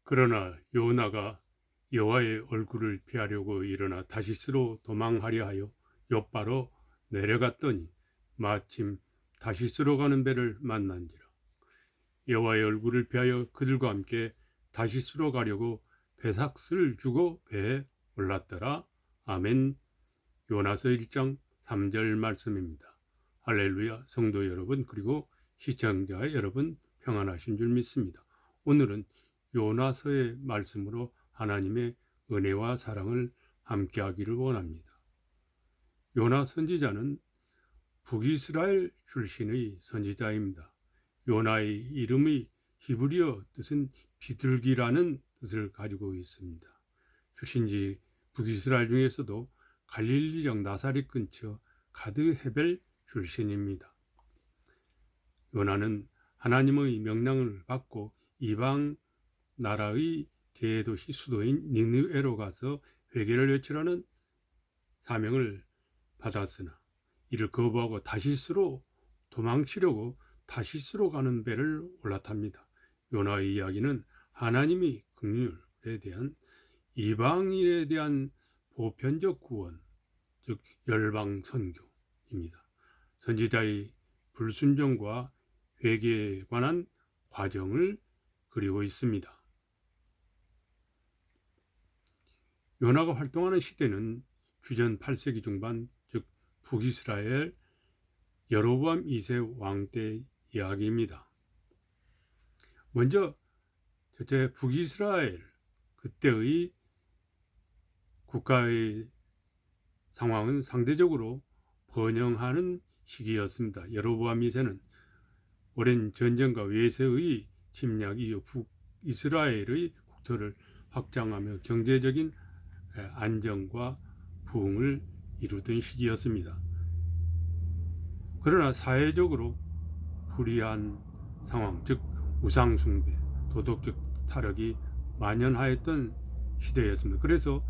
그러나 요나가 여호와의 얼굴을 피하려고 일어나 다시스로 도망하려 하여 욥바로 내려갔더니 마침 다시스로 가는 배를 만난지라. 여호와의 얼굴을 피하여 그들과 함께 다시스로 가려고 배삭스를 주고 배에 올랐더라. 아멘. 요나서 1장 3절 말씀입니다. 할렐루야. 성도 여러분 그리고 시청자 여러분 평안하신 줄 믿습니다. 오늘은 요나서의 말씀으로 하나님의 은혜와 사랑을 함께하기를 원합니다. 요나 선지자는 북이스라엘 출신의 선지자입니다. 요나의 이름의 히브리어 뜻은 비둘기라는 뜻을 가지고 있습니다. 출신지 북이스라엘 중에서도 갈릴리적 나사렛 근처 가드 헤벨 출신입니다. 요나는 하나님의 명령을 받고 이방 나라의 대도시 수도인 니느웨로 가서 회개를 외치라는 사명을 받았으나 이를 거부하고 다시스로 도망치려고 다시스로 가는 배를 올라탑니다. 요나의 이야기는 하나님이 긍휼에 대한 이방인에 대한 보편적 구원, 즉 열방 선교입니다. 선지자의 불순종과 회개에 관한 과정을 그리고 있습니다. 요나가 활동하는 시대는 주전 8세기 중반, 즉 북이스라엘 여로보암 2세 왕 때 이야기입니다. 먼저 첫째 북이스라엘 그때의 국가의 상황은 상대적으로 번영하는 시기였습니다. 여로보암 2세는 오랜 전쟁과 외세의 침략 이후 북이스라엘의 국토를 확장하며 경제적인 안정과 부흥을 이루던 시기였습니다. 그러나 사회적으로 불의한 상황, 즉 우상숭배, 도덕적 타락이 만연하였던 시대였습니다. 그래서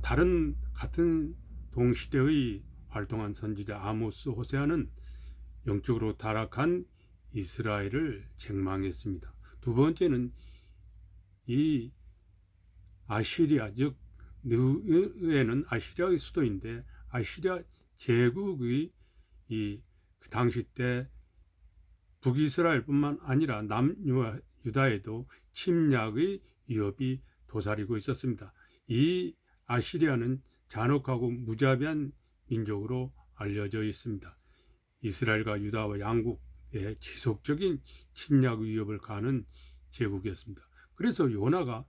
다른 같은 동시대의 활동한 선지자 아모스, 호세아는 영적으로 타락한 이스라엘을 책망했습니다. 두 번째는 이 아시리아, 즉 느웨는 아시리아의 수도인데 아시리아 제국의 그 당시 때 북이스라엘뿐만 아니라 남유다에도 침략의 위협이 도사리고 있었습니다. 이 아시리아는 잔혹하고 무자비한 민족으로 알려져 있습니다. 이스라엘과 유다와 양국의 지속적인 침략 위협을 가하는 제국이었습니다. 그래서 요나가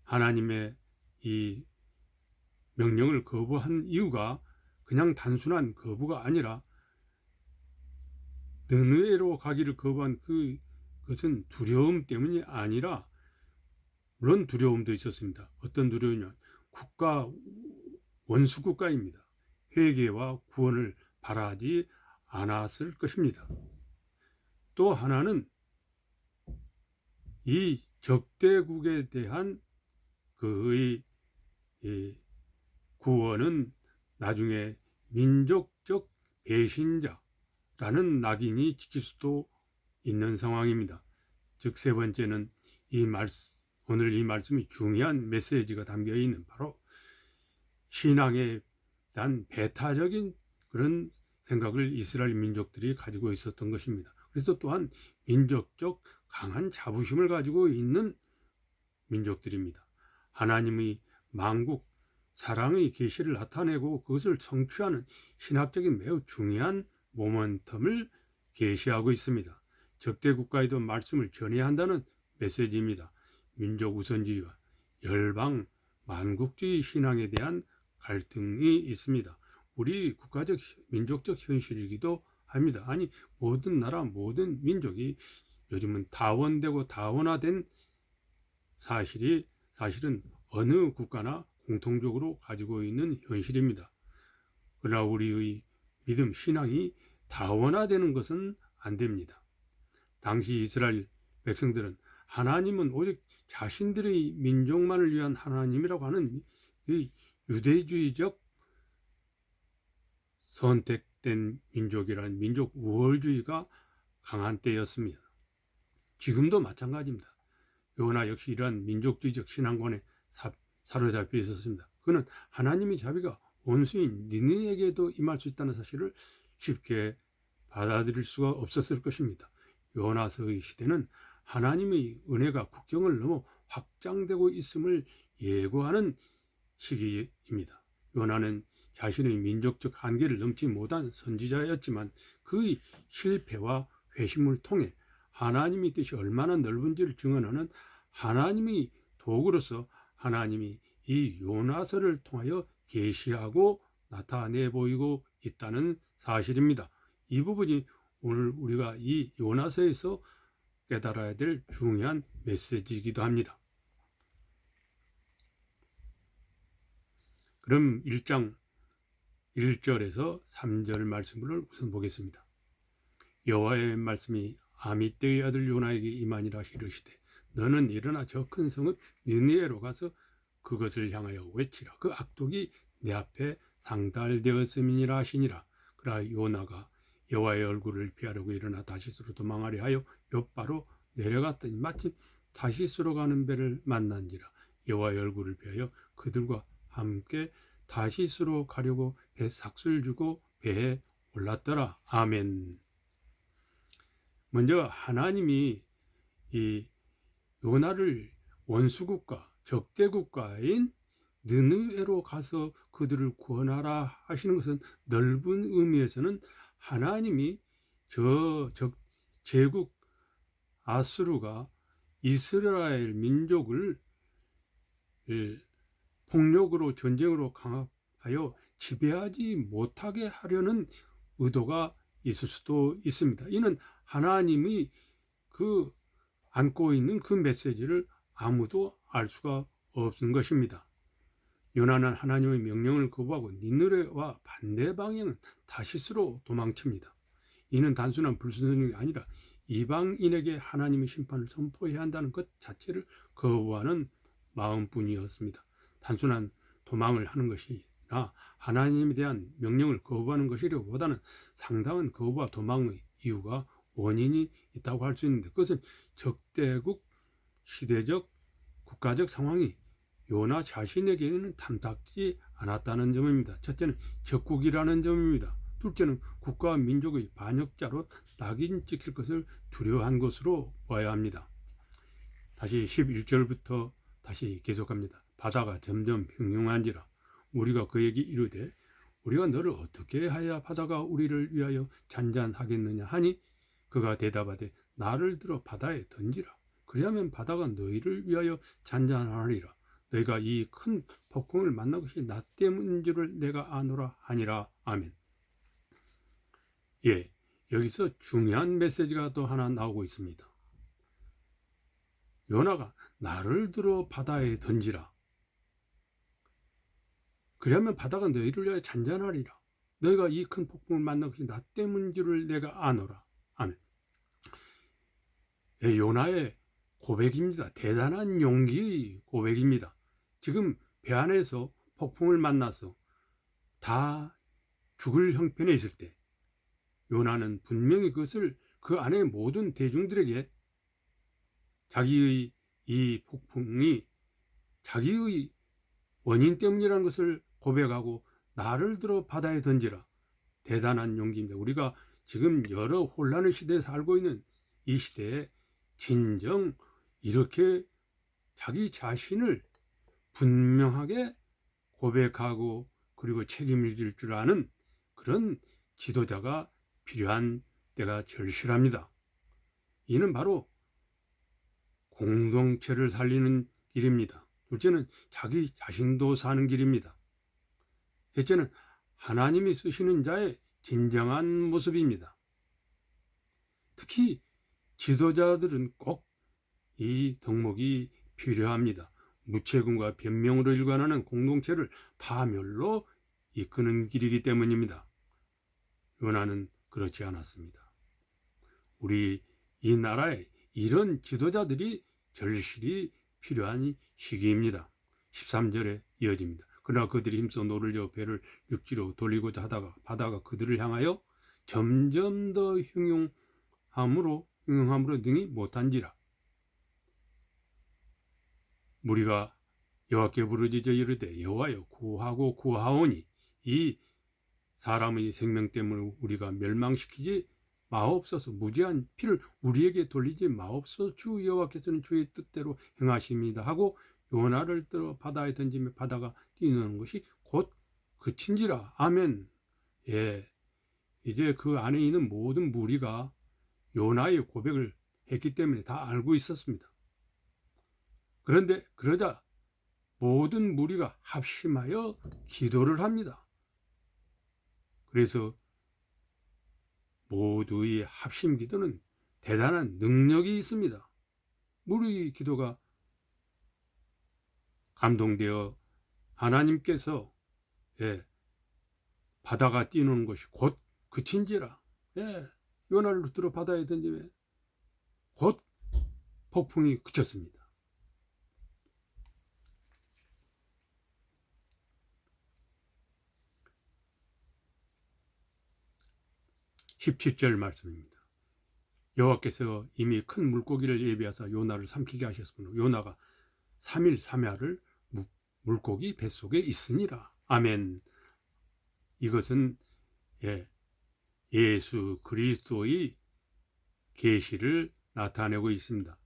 하나님의 이 명령을 거부한 이유가 그냥 단순한 거부가 아니라 느느웨로 가기를 거부한 그것은 두려움 때문이 아니라, 물론 두려움도 있었습니다. 어떤 두려움이냐, 원수 국가입니다. 회개와 구원을 바라지 않았을 것입니다. 또 하나는 이 적대국에 대한 그의 구원은 나중에 민족적 배신자라는 낙인이 찍힐 수도 있는 상황입니다. 즉 세 번째는 오늘 이 말씀이 중요한 메시지가 담겨 있는 바로 신앙에 대한 배타적인 그런 생각을 이스라엘 민족들이 가지고 있었던 것입니다. 그래서 또한 민족적 강한 자부심을 가지고 있는 민족들입니다. 하나님의 만국 사랑의 계시를 나타내고 그것을 성취하는 신학적인 매우 중요한 모멘텀을 계시하고 있습니다. 적대 국가에도 말씀을 전해야 한다는 메시지입니다. 민족 우선주의와 열방 만국주의 신앙에 대한 갈등이 있습니다. 우리 국가적 민족적 현실이기도 합니다. 아니, 모든 나라 모든 민족이 요즘은 다원되고 다원화된 사실은 어느 국가나 공통적으로 가지고 있는 현실입니다. 그러나 우리의 믿음 신앙이 다원화되는 것은 안 됩니다. 당시 이스라엘 백성들은 하나님은 오직 자신들의 민족만을 위한 하나님이라고 하는 이 유대주의적 선택된 민족이라는 민족 우월주의가 강한 때였습니다. 지금도 마찬가지입니다. 요나 역시 이러한 민족주의적 신앙관에 사로잡혀 있었습니다. 그는 하나님의 자비가 원수인 니느에게도 임할 수 있다는 사실을 쉽게 받아들일 수가 없었을 것입니다. 요나서의 시대는 하나님의 은혜가 국경을 넘어 확장되고 있음을 예고하는 시기입니다. 요나는 자신의 민족적 한계를 넘지 못한 선지자였지만 그의 실패와 회심을 통해 하나님의 뜻이 얼마나 넓은지를 증언하는 하나님의 도구로서 하나님이 이 요나서를 통하여 계시하고 나타내 보이고 있다는 사실입니다. 이 부분이 오늘 우리가 이 요나서에서 깨달아야 될 중요한 메시지이기도 합니다. 그럼 1장 1절에서 3절 말씀을 우선 보겠습니다. 여호와의 말씀이 아미떼의 아들 요나에게 임하니라. 이르시되 너는 일어나 저 큰 성읍 니느웨로 가서 그것을 향하여 외치라. 그 악독이 내 앞에 상달되었음이니라 하시니라. 그러나 요나가 여호와의 얼굴을 피하려고 일어나 다시스로 도망하려 하여 욥바로 내려갔더니 마침 다시스로 가는 배를 만난지라. 여호와의 얼굴을 피하여 그들과 함께 다시스로 가려고 배 삭슬 주고 배에 올랐더라. 아멘. 먼저 하나님이 이 요나를 원수국가, 적대국가인 느느웨로 가서 그들을 구원하라 하시는 것은 넓은 의미에서는 하나님이 저 제국 아수르가 이스라엘 민족을 폭력으로 전쟁으로 강압하여 지배하지 못하게 하려는 의도가 있을 수도 있습니다. 이는 하나님이 그 안고 있는 그 메시지를 아무도 알 수가 없는 것입니다. 요나는 하나님의 명령을 거부하고 니느웨와 반대 방향은 다시스로 도망칩니다. 이는 단순한 불순종이 아니라 이방인에게 하나님의 심판을 선포해야 한다는 것 자체를 거부하는 마음뿐이었습니다. 단순한 도망을 하는 것이 아니라 하나님에 대한 명령을 거부하는 것이라기보다는 상당한 거부와 도망의 이유가 원인이 있다고 할 수 있는데, 그것은 적대국 시대적 국가적 상황이 요나 자신에게는 탐탁지 않았다는 점입니다. 첫째는 적국이라는 점입니다. 둘째는 국가와 민족의 반역자로 낙인 찍힐 것을 두려워한 것으로 봐야 합니다. 다시 11절부터 다시 계속합니다. 바다가 점점 흉흉한지라. 우리가 그에게 이르되 우리가 너를 어떻게 하여 바다가 우리를 위하여 잔잔하겠느냐 하니 그가 대답하되 나를 들어 바다에 던지라. 그리하면 바다가 너희를 위하여 잔잔하리라. 너희가 이 큰 폭풍을 만난 것이 나 때문인 줄을 내가 아노라 하니라. 아멘. 예, 여기서 중요한 메시지가 또 하나 나오고 있습니다. 요나가 나를 들어 바다에 던지라. 그러면 바다가 너희를 위하여 잔잔하리라. 너희가 이 큰 폭풍을 만난 것이 나 때문인 줄을 내가 아노라. 아멘. 예, 요나의 고백입니다. 대단한 용기의 고백입니다. 지금 배 안에서 폭풍을 만나서 다 죽을 형편에 있을 때 요나는 분명히 그것을 그 안에 모든 대중들에게 자기의 이 폭풍이 자기의 원인 때문이라는 것을 고백하고 나를 들어 바다에 던지라. 대단한 용기입니다. 우리가 지금 여러 혼란의 시대에 살고 있는 이 시대에 진정 이렇게 자기 자신을 분명하게 고백하고 그리고 책임을 질 줄 아는 그런 지도자가 필요한 때가 절실합니다. 이는 바로 공동체를 살리는 길입니다. 둘째는 자기 자신도 사는 길입니다. 셋째는 하나님이 쓰시는 자의 진정한 모습입니다. 특히 지도자들은 꼭 이 덕목이 필요합니다. 무책임과 변명으로 일관하는 공동체를 파멸로 이끄는 길이기 때문입니다. 요나는 그렇지 않았습니다. 우리 이 나라에 이런 지도자들이 절실히 필요한 시기입니다. 13절에 이어집니다. 그러나 그들이 힘써 노를 저어 배를 육지로 돌리고자 하다가 바다가 그들을 향하여 점점 더 흉흉함으로 능히 못한지라. 무리가 여호와께 부르짖어 이르되 여호와여 구하고 구하오니 이 사람의 생명 때문에 우리가 멸망시키지 마옵소서. 무지한 피를 우리에게 돌리지 마옵소서. 주 여호와께서는 주의 뜻대로 행하십니다 하고 요나를 들어 바다에 던지며 바다가 뛰는 것이 곧 그친지라. 아멘. 예, 이제 그 안에 있는 모든 무리가 요나의 고백을 했기 때문에 다 알고 있었습니다. 그런데 그러자 모든 무리가 합심하여 기도를 합니다. 그래서 모두의 합심 기도는 대단한 능력이 있습니다. 무리의 기도가 감동되어 하나님께서 바다가 뛰는 것이 곧 그친지라. 요나를 들어 바다에 던지면 곧 폭풍이 그쳤습니다. 17절 말씀입니다. 여호와께서 이미 큰 물고기를 예비하사 요나를 삼키게 하셨으므로 요나가 3일 3야를 물고기 뱃속에 있으니라. 아멘. 이것은 예수 그리스도의 계시를 나타내고 있습니다.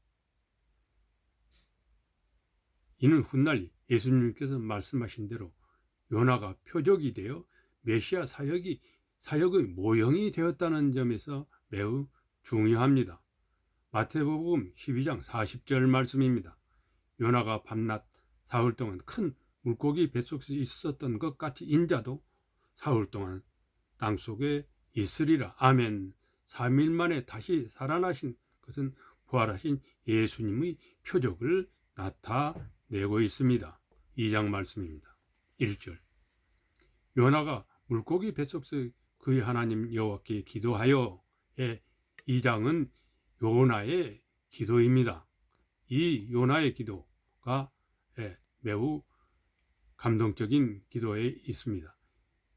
이는 훗날 예수님께서 말씀하신 대로 요나가 표적이 되어 메시아 사역의 모형이 되었다는 점에서 매우 중요합니다. 마태복음 12장 40절 말씀입니다. 요나가 밤낮 사흘 동안 큰 물고기 뱃속에 있었던 것 같이 인자도 사흘 동안 땅속에 있으리라. 아멘. 3일 만에 다시 살아나신 것은 부활하신 예수님의 표적을 나타내고 있습니다. 2장 말씀입니다. 1절. 요나가 물고기 뱃속에서 그의 하나님 여호와께 기도하여. 2장은 요나의 기도입니다. 이 요나의 기도가 매우 감동적인 기도에 있습니다.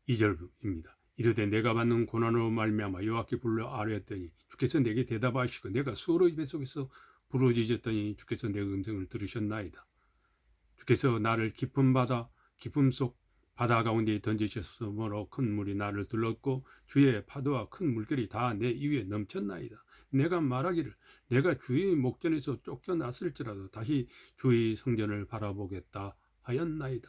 2절입니다. 이르되 내가 받는 고난으로 말미암아 여호와께 불러 아뢰었더니 주께서 내게 대답하시고 내가 수어의 뱃속에서 부르짖었더니 주께서 내 음성을 들으셨나이다. 주께서 나를 깊음 속 바다 가운데 던지셨으므로 큰 물이 나를 둘렀고 주의 파도와 큰 물결이 다 내 위에 넘쳤나이다. 내가 말하기를 내가 주의 목전에서 쫓겨났을지라도 다시 주의 성전을 바라보겠다 하였나이다.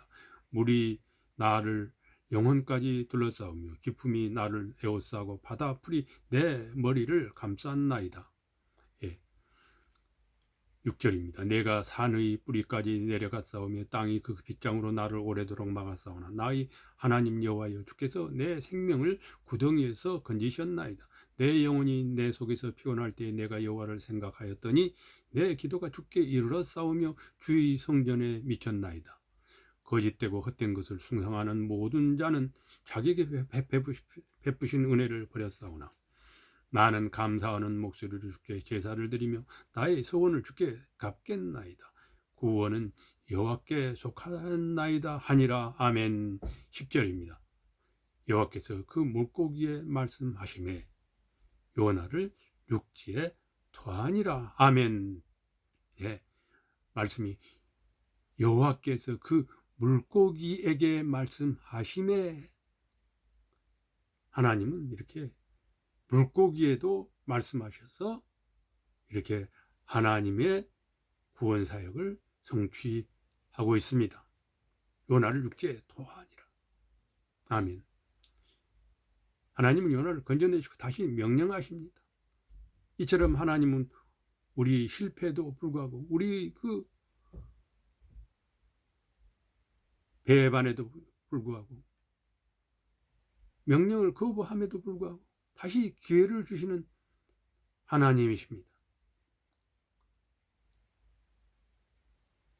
물이 나를 영혼까지 둘러싸우며 기품이 나를 에워싸고 바다 풀이 내 머리를 감쌌나이다. 6절입니다. 내가 산의 뿌리까지 내려갔사오며 땅이 그 빗장으로 나를 오래도록 막았사오나 나의 하나님 여호와여 주께서 내 생명을 구덩이에서 건지셨나이다. 내 영혼이 내 속에서 피곤할 때에 내가 여호와를 생각하였더니 내 기도가 주께 이르렀사오며 주의 성전에 미쳤나이다. 거짓되고 헛된 것을 숭상하는 모든 자는 자기에게 베푸신 은혜를 버렸사오나 나는 감사하는 목소리로 주께 제사를 드리며 나의 소원을 주께 갚겠나이다. 구원은 여호와께 속하나이다 하니라. 아멘. 10절입니다. 여호와께서 그 물고기에 말씀하시매 요나를 육지에 토하니라. 아멘. 말씀이 여호와께서 그 물고기에게 말씀하시매 하나님은 이렇게 물고기에도 말씀하셔서 이렇게 하나님의 구원 사역을 성취하고 있습니다. 요나를 육지에 토하니라. 아멘. 하나님은 요나를 건져내시고 다시 명령하십니다. 이처럼 하나님은 우리 실패에도 불구하고 우리 그 배반에도 불구하고 명령을 거부함에도 불구하고 다시 기회를 주시는 하나님이십니다.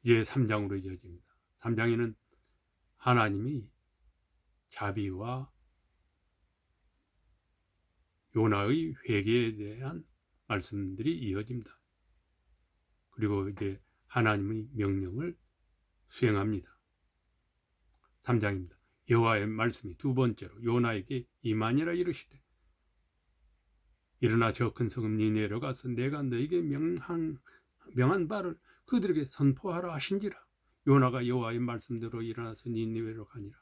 이제 3장으로 이어집니다. 3장에는 하나님이 자비와 요나의 회개에 대한 말씀들이 이어집니다. 그리고 이제 하나님의 명령을 수행합니다. 3장입니다. 여호와의 말씀이 두 번째로 요나에게 임하니라 이르시되 일어나 저 큰 성읍 니네로 가서 내가 너에게 명한 바를 그들에게 선포하라 하신지라. 요나가 여호와의 말씀대로 일어나서 니느웨로 가니라.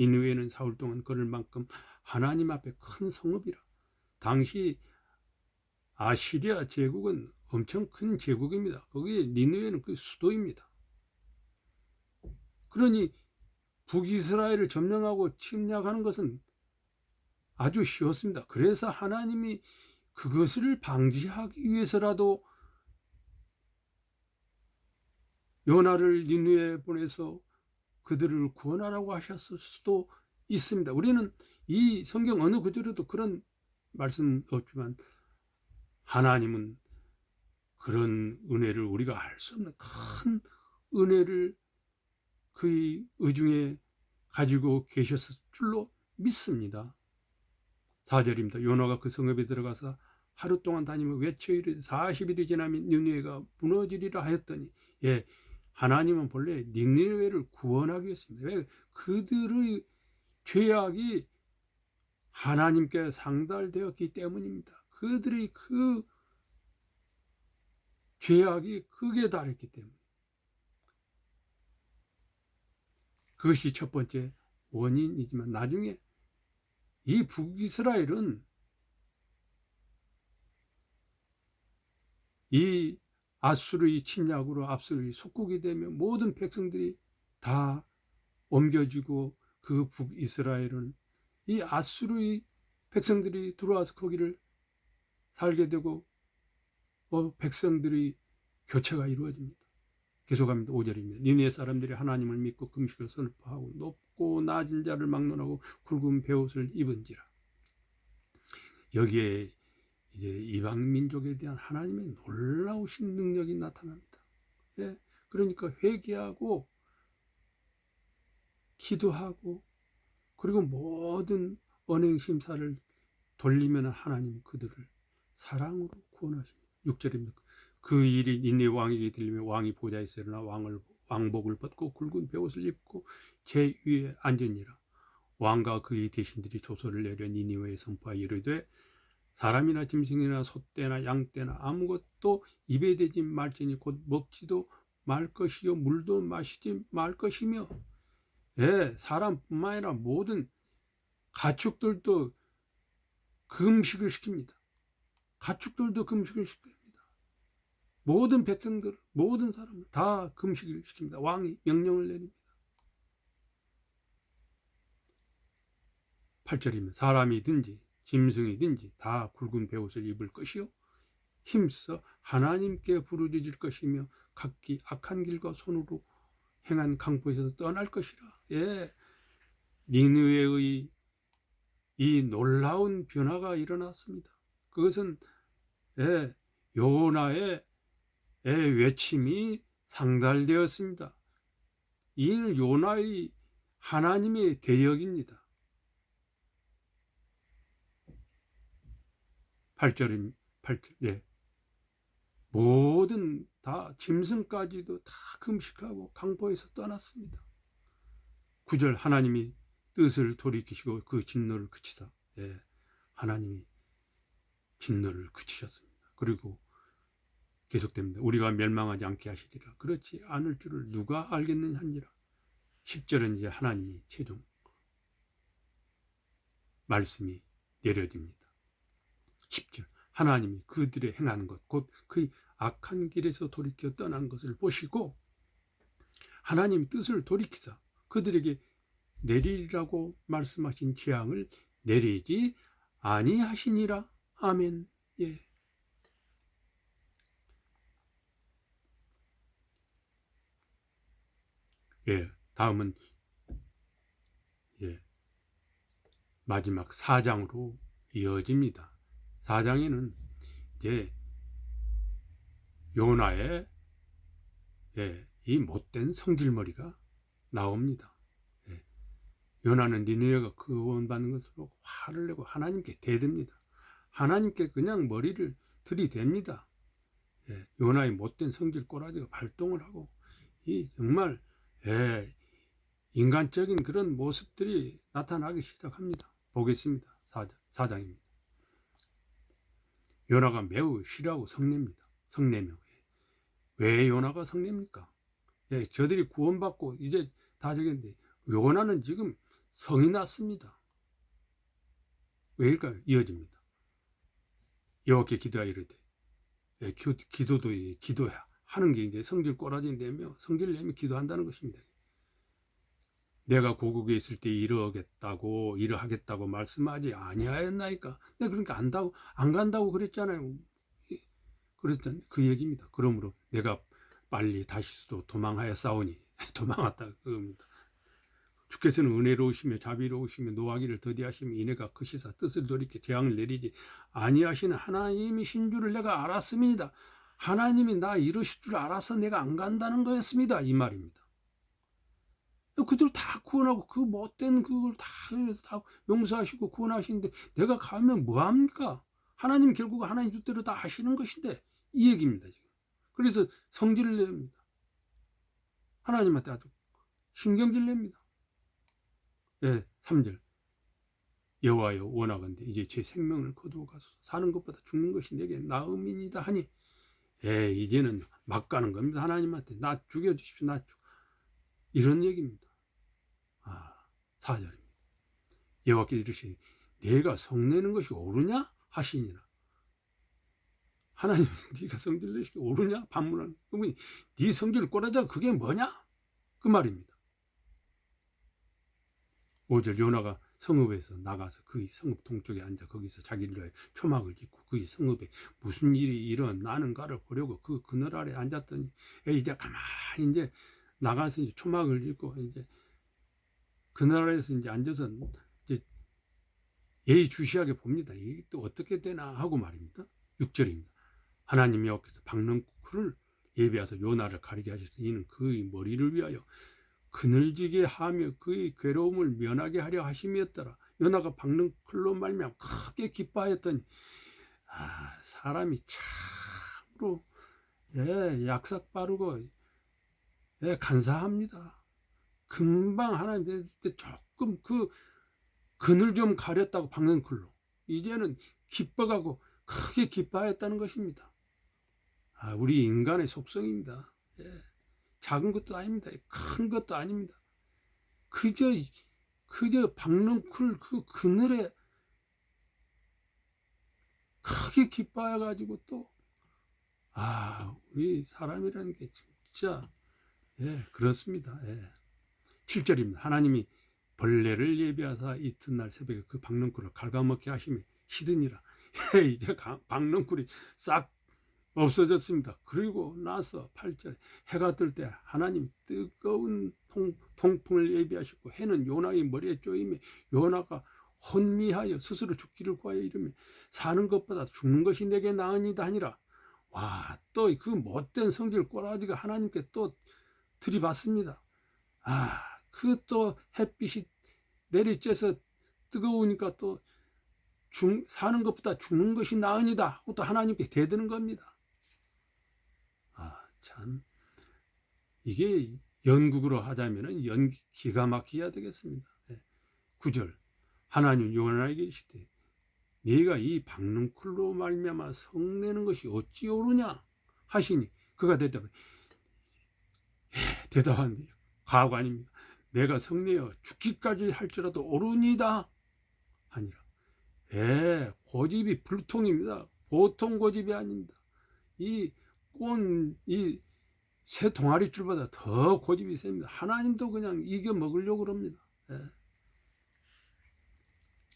니느웨는 사흘 동안 걸을 만큼 하나님 앞에 큰 성읍이라. 당시 아시리아 제국은 엄청 큰 제국입니다. 거기 니느웨는 그 수도입니다. 그러니 북이스라엘을 점령하고 침략하는 것은 아주 쉬웠습니다. 그래서 하나님이 그것을 방지하기 위해서라도 요나를 니느웨에 보내서 그들을 구원하라고 하셨을 수도 있습니다. 우리는 이 성경 어느 구절에도 그런 말씀 없지만 하나님은 그런 은혜를 우리가 알 수 없는 큰 은혜를 그의 의중에 가지고 계셨을 줄로 믿습니다. 4절입니다. 요나가 그 성읍에 들어가서 하루 동안 다니며 외쳐 이르되 40일이 지나면 니느웨가 무너지리라 하였더니, 예, 하나님은 본래 니느웨를 구원하기 위해서입니다. 왜? 그들의 죄악이 하나님께 상달되었기 때문입니다. 그들의 그 죄악이 극에 달했기 때문에. 그것이 첫 번째 원인이지만 나중에 이 북이스라엘은 이 아수르의 침략으로 압수르의 속국이 되며 모든 백성들이 다 옮겨지고 그 북이스라엘은 이 아수르의 백성들이 들어와서 거기를 살게 되고 백성들의 교체가 이루어집니다. 계속합니다. 5절입니다. 니느웨 사람들이 하나님을 믿고 금식을 선포하고 높고 낮은 자를 막론하고 굵은 베옷을 입은지라. 여기에 이제 이방 민족에 대한 하나님의 놀라우신 능력이 나타납니다. 예, 그러니까 회개하고 기도하고 그리고 모든 언행 심사를 돌리면 하나님 그들을 사랑으로 구원하십니다. 6절입니다. 그 일이 니느웨 왕에게 들리며 왕이 보좌에서 일어나 왕복을 벗고 굵은 베옷을 입고 제 위에 앉으니라. 왕과 그의 대신들이 조서를 내려 니느웨에 선포하여 이르되 사람이나 짐승이나 소떼나 양떼나 아무것도 입에 대지 말지니 곧 먹지도 말 것이요 물도 마시지 말 것이며, 예, 사람뿐만 아니라 모든 가축들도 금식을 시킵니다. 가축들도 금식을 시킵니다. 모든 백성들, 모든 사람을 다 금식을 시킵니다. 왕이 명령을 내립니다. 8절이면 사람이든지 짐승이든지 다 굵은 베옷을 입을 것이요 힘써 하나님께 부르짖을 것이며 각기 악한 길과 손으로 행한 강포에서 떠날 것이라. 예, 니느웨의 이 놀라운 변화가 일어났습니다. 그것은 요나의 외침이 상달되었습니다. 이는 요나의 하나님의 대역입니다. 8절, 예. 모든 다 짐승까지도 다 금식하고 강포에서 떠났습니다. 9절, 하나님이 뜻을 돌이키시고 그 진노를 그치사. 예, 하나님이 진노를 그치셨습니다. 그리고 계속됩니다. 우리가 멸망하지 않게 하시리라. 그렇지 않을 줄을 누가 알겠느냐 하니라. 10절은 이제 하나님이 최종 말씀이 내려집니다. 10절, 하나님이 그들의 행하는 것, 곧 그 악한 길에서 돌이켜 떠난 것을 보시고 하나님 뜻을 돌이키사 그들에게 내리라고 말씀하신 재앙을 내리지 아니하시니라. 아멘. 예. 예, 다음은 마지막 4장으로 이어집니다. 4장에는 이제 요나의 이 못된 성질머리가 나옵니다. 요나는 니느웨가 구원받는 것으로 화를 내고 하나님께 대듭니다. 하나님께 그냥 머리를 들이댑니다. 요나의 못된 성질 꼬라지가 발동을 하고 이 정말 인간적인 그런 모습들이 나타나기 시작합니다. 보겠습니다. 4장입니다. 요나가 매우 싫어하고 성내며 왜 요나가 성례입니까? 예, 저들이 구원받고 이제 다 저겠는데 요나는 지금 성이 났습니다. 왜일까요? 이어집니다. 여호와께 기도하여 이르되, 예, 기도도 기도야 하는 게 이제 성질 꼬라지 내며 성질 내며 기도한다는 것입니다. 내가 고국에 있을 때 이러하겠다고 말씀하지 아니하였나이까. 내가 그러니까 안 간다고 그랬잖아요. 그랬잖아요. 그 얘기입니다. 그러므로 내가 빨리 다시도 도망하여 싸우니 도망왔다 그겁니다. 주께서는 은혜로우시며 자비로우시며 노하기를 더디하시며 이내가 크시사 뜻을 돌이켜 재앙을 내리지 아니하시는 하나님이신 줄을 내가 알았습니다. 하나님이 나 이러실 줄 알아서 내가 안 간다는 거였습니다. 이 말입니다. 그들 다 구원하고 그 못된 그걸 다 용서하시고 구원하시는데 내가 가면 뭐합니까? 하나님 결국 하나님 뜻대로 다 하시는 것인데 이 얘기입니다. 지금. 그래서 성질을 냅니다. 하나님한테 아주 신경질 냅니다. 예, 3절 여호와여 원하건대 이제 제 생명을 거두어 가서 사는 것보다 죽는 것이 내게 나음이니이다 하니 이제는 막 가는 겁니다. 하나님한테 나 죽여주십시오. 이런 얘기입니다. 4절입니다. 여호와께서 이르시니 내가 성내는 것이 옳으냐 하시니라. 하나님 네가 성질 내시기 옳으냐 반문하는 그러면 네 성질을 꼬라자 그게 뭐냐 그 말입니다. 5절 요나가 성읍에서 나가서 그 성읍 동쪽에 앉아 거기서 자기를 위하여 초막을 짓고 그 성읍에 무슨 일이 일어나는가를 보려고 그 그늘 아래 앉았더니 이제 가만히 이제 나가서 이제 초막을 짓고 이제 그늘 아래에서 이제 앉아서 이제 예의주시하게 봅니다. 이게 또 어떻게 되나 하고 말입니다. 6절입니다. 하나님 여호와께서 박능쿨을 예비하사 요나를 가리게 하셔서 이는 그의 머리를 위하여 그늘지게 하며 그의 괴로움을 면하게 하려 하심이었더라. 요나가 박능쿨로 말미암아 크게 기뻐하였더니 사람이 참으로 약삭 빠르고 간사합니다. 금방 하나님한테 조금 그 그늘 좀 가렸다고 박능쿨로 이제는 기뻐가고 크게 기뻐하였다는 것입니다. 우리 인간의 속성입니다. 작은 것도 아닙니다. 큰 것도 아닙니다. 그저 박능쿨 그 그늘에 크게 기뻐해 가지고 또 우리 사람이라는 게 진짜 그렇습니다. 7절입니다. 하나님이 벌레를 예비하사 이튿날 새벽에 그 박능쿨을 갉아먹게 하시며 시드니라. 이제 박능쿨이 싹 없어졌습니다. 그리고 나서 8절에 해가 뜰 때 하나님 뜨거운 통풍을 예비하시고 해는 요나의 머리에 쪼이며 요나가 혼미하여 스스로 죽기를 구하여 이르며 사는 것보다 죽는 것이 내게 나으니다 하니라. 또 그 못된 성질 꼬라지가 하나님께 또 들이받습니다. 그 또 햇빛이 내리쬐서 뜨거우니까 또 사는 것보다 죽는 것이 나으니다 하고 또 하나님께 대드는 겁니다. 참 이게 연극으로 하자면은 기가 막히게 되겠습니다. 9절 하나님 요나에게 이르시되 네가 이 박능쿨로 말미암아 성내는 것이 어찌 옳으냐 하시니 그가 대답한데 과거 아닙니다. 내가 성내어 죽기까지 할지라도 옳으니다 하니라. 고집이 불통입니다. 보통 고집이 아닙니다. 이 새 동아리줄보다 더 고집이 셉니다. 하나님도 그냥 이겨 먹으려고 그럽니다.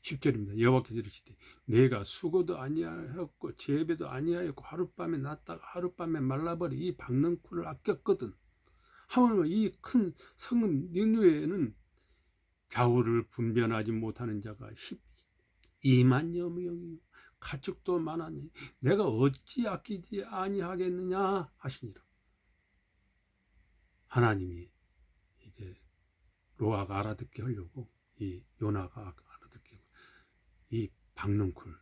10절입니다. 여호와께서 이르시되 내가 수고도 아니하였고 재배도 아니하였고 하룻밤에 났다가 하룻밤에 말라버리 이 박능쿨을 아꼈거든. 하물며 이 큰 성읍 니느웨에는 겨울을 분변하지 못하는 자가 12만여 명이요 가축도 많으니 내가 어찌 아끼지 아니하겠느냐 하시니라. 하나님이 이제 노아가 알아듣게 하려고 이 요나가 알아듣게 이 박능쿨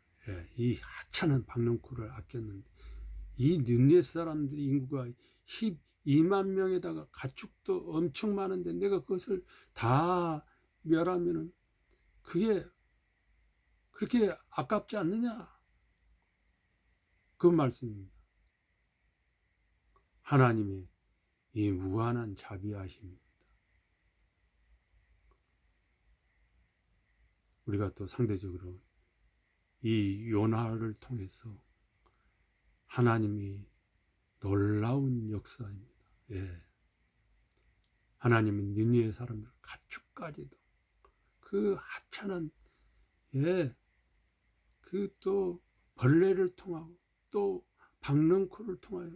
이 하찮은 박능쿨을 아꼈는데 이 느네 사람들이 인구가 12만 명에다가 가축도 엄청 많은데 내가 그것을 다 멸하면은 그게 그렇게 아깝지 않느냐 그 말씀입니다. 하나님의 이 무한한 자비하심입니다. 우리가 또 상대적으로 이 요나를 통해서 하나님이 놀라운 역사입니다. 예. 하나님은 니느웨 사람들 가축까지도 그 하찮은 그 또 벌레를 통하고 또 박넝쿨을 통하여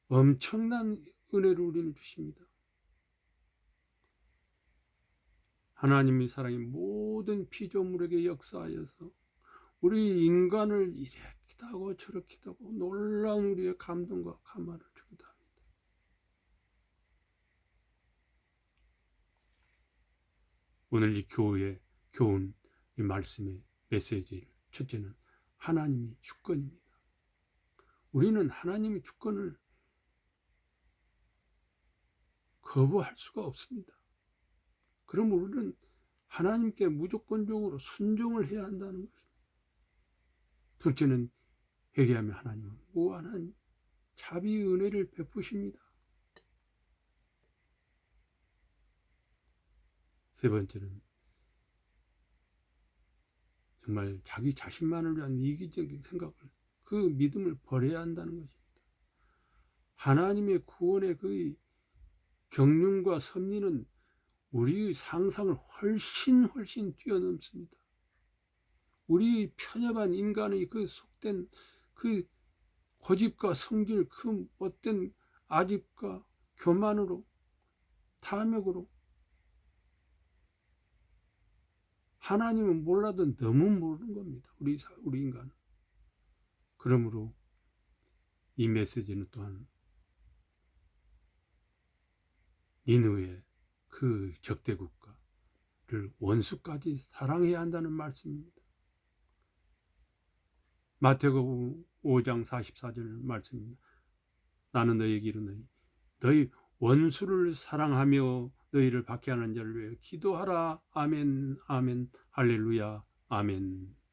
엄청난 은혜를 우리는 주십니다. 하나님이 사랑이 모든 피조물에게 역사하여서 우리 인간을 이렇게도 하고 저렇게도 하고 놀라운 우리의 감동과 감화를 주기도 합니다. 오늘 이 교훈, 이 말씀의 메시지 첫째는 하나님이 주권입니다. 우리는 하나님의 주권을 거부할 수가 없습니다. 그럼 우리는 하나님께 무조건적으로 순종을 해야 한다는 것입니다. 둘째는 회개하며 하나님은 무한한 자비 은혜를 베푸십니다. 세 번째는 정말 자기 자신만을 위한 이기적인 생각을, 그 믿음을 버려야 한다는 것입니다. 하나님의 구원의 그 경륜과 섭리는 우리의 상상을 훨씬 뛰어넘습니다. 우리 편협한 인간의 그 속된 그 고집과 성질, 그 못된 아집과 교만으로, 탐욕으로 하나님은 몰라도 너무 모르는 겁니다. 우리 인간은. 그러므로 이 메시지는 또한 니느웨 그 적대국가를 원수까지 사랑해야 한다는 말씀입니다. 마태복음 5장 44절 말씀입니다. 나는 너희에게 이르노니 너희 원수를 사랑하며 너희를 박해하는 자를 위해 기도하라. 아멘, 아멘, 할렐루야, 아멘.